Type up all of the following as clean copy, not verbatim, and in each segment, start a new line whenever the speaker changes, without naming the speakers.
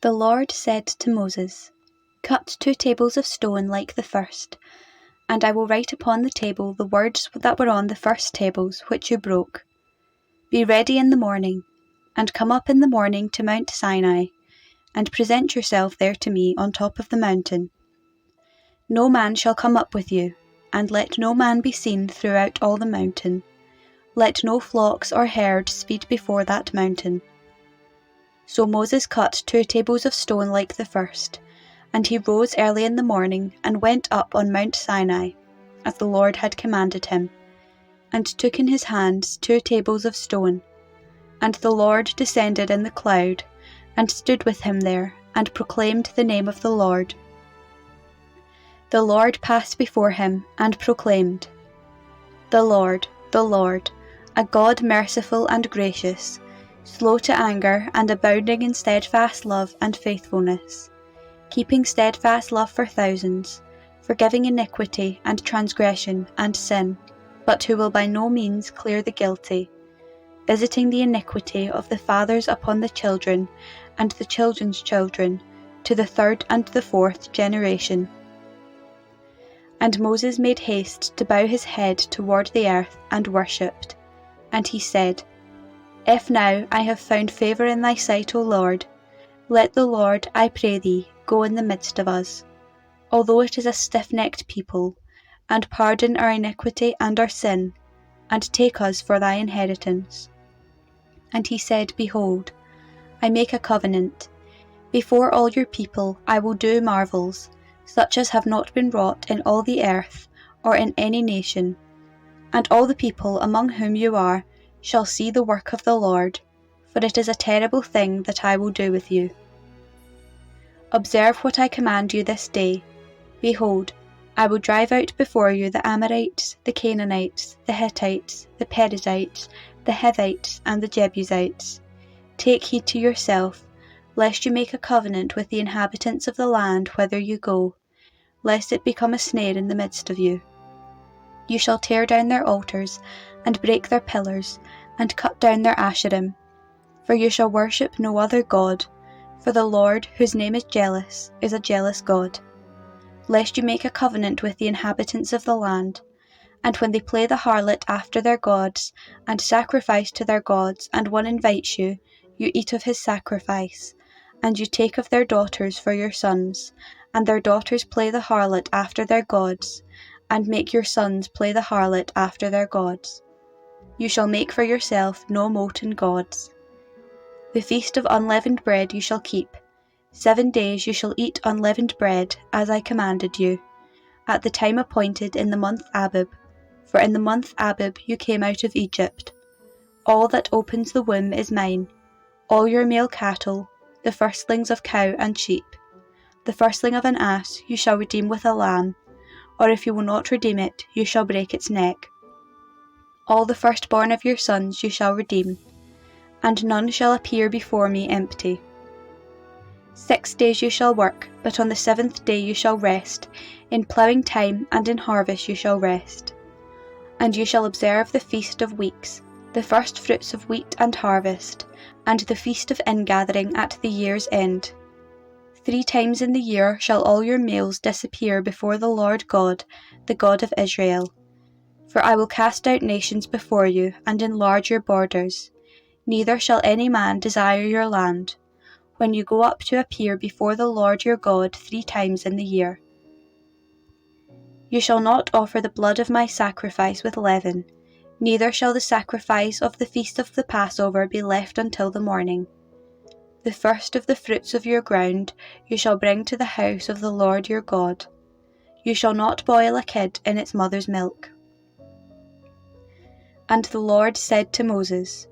The Lord said to Moses, "Cut 2 tables of stone like the first, and I will write upon the table the words that were on the first tables which you broke. Be ready in the morning, and come up in the morning to Mount Sinai, and present yourself there to me on top of the mountain. No man shall come up with you, and let no man be seen throughout all the mountain. Let no flocks or herds speed before that mountain." So Moses cut 2 tables of stone like the first, and he rose early in the morning and went up on Mount Sinai, as the Lord had commanded him, and took in his hands 2 tables of stone. And the Lord descended in the cloud, and stood with him there, and proclaimed the name of the Lord. The Lord passed before him, and proclaimed, the Lord, a God merciful and gracious, slow to anger and abounding in steadfast love and faithfulness, keeping steadfast love for thousands, forgiving iniquity and transgression and sin, but who will by no means clear the guilty, visiting the iniquity of the fathers upon the children and the children's children, to the 3rd and the 4th generation. And Moses made haste to bow his head toward the earth and worshipped. And he said, "If now I have found favour in thy sight, O Lord, let the Lord, I pray thee, go in the midst of us, although it is a stiff-necked people, and pardon our iniquity and our sin, and take us for thy inheritance." And he said, "Behold, I make a covenant. Before all your people I will do marvels, such as have not been wrought in all the earth, or in any nation. And all the people among whom you are shall see the work of the Lord, for it is a terrible thing that I will do with you. Observe what I command you this day. Behold, I will drive out before you the Amorites, the Canaanites, the Hittites, the Perizzites, the Hivites, and the Jebusites. Take heed to yourself, lest you make a covenant with the inhabitants of the land whither you go, lest it become a snare in the midst of you. You shall tear down their altars, and break their pillars, and cut down their Asherim. For you shall worship no other God, for the Lord, whose name is jealous, is a jealous God. Lest you make a covenant with the inhabitants of the land, and when they play the harlot after their gods, and sacrifice to their gods, and one invites you, you eat of his sacrifice, and you take of their daughters for your sons, and their daughters play the harlot after their gods, and make your sons play the harlot after their gods. You shall make for yourself no molten gods. The feast of unleavened bread you shall keep. 7 days you shall eat unleavened bread, as I commanded you, at the time appointed in the month Abib, for in the month Abib you came out of Egypt. All that opens the womb is mine, all your male cattle, the firstlings of cow and sheep. The firstling of an ass you shall redeem with a lamb, or if you will not redeem it, you shall break its neck. All the firstborn of your sons you shall redeem, and none shall appear before me empty. 6 days you shall work, but on the 7th day you shall rest. In ploughing time and in harvest you shall rest. And you shall observe the feast of weeks, the first fruits of wheat and harvest, and the feast of ingathering at the year's end. 3 times in the year shall all your males disappear before the Lord God, the God of Israel. For I will cast out nations before you, and enlarge your borders. Neither shall any man desire your land, when you go up to appear before the Lord your God 3 times in the year. You shall not offer the blood of my sacrifice with leaven, neither shall the sacrifice of the feast of the Passover be left until the morning. The first of the fruits of your ground you shall bring to the house of the Lord your God. You shall not boil a kid in its mother's milk. And the Lord said to Moses,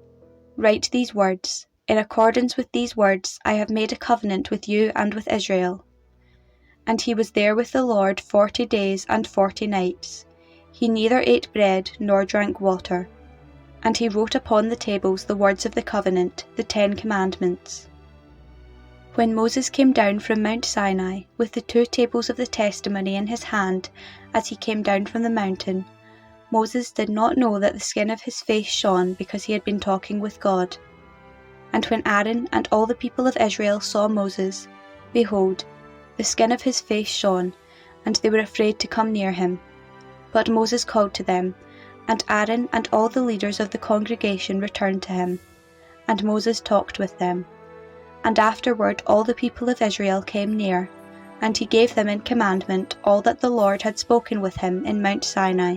"Write these words. In accordance with these words I have made a covenant with you and with Israel." And he was there with the Lord 40 days and 40 nights. He neither ate bread nor drank water. And he wrote upon the tables the words of the covenant, the 10 commandments. When Moses came down from Mount Sinai with the 2 tables of the testimony in his hand as he came down from the mountain, Moses did not know that the skin of his face shone because he had been talking with God. And when Aaron and all the people of Israel saw Moses, behold, the skin of his face shone, and they were afraid to come near him. But Moses called to them, and Aaron and all the leaders of the congregation returned to him. And Moses talked with them. And afterward all the people of Israel came near, and he gave them in commandment all that the Lord had spoken with him in Mount Sinai.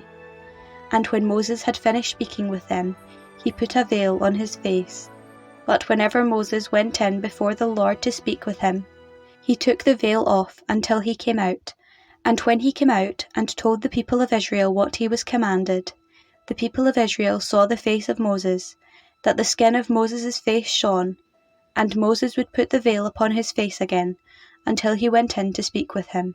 And when Moses had finished speaking with them, he put a veil on his face. But whenever Moses went in before the Lord to speak with him, he took the veil off until he came out. And when he came out and told the people of Israel what he was commanded, the people of Israel saw the face of Moses, that the skin of Moses' face shone, and Moses would put the veil upon his face again, until he went in to speak with him.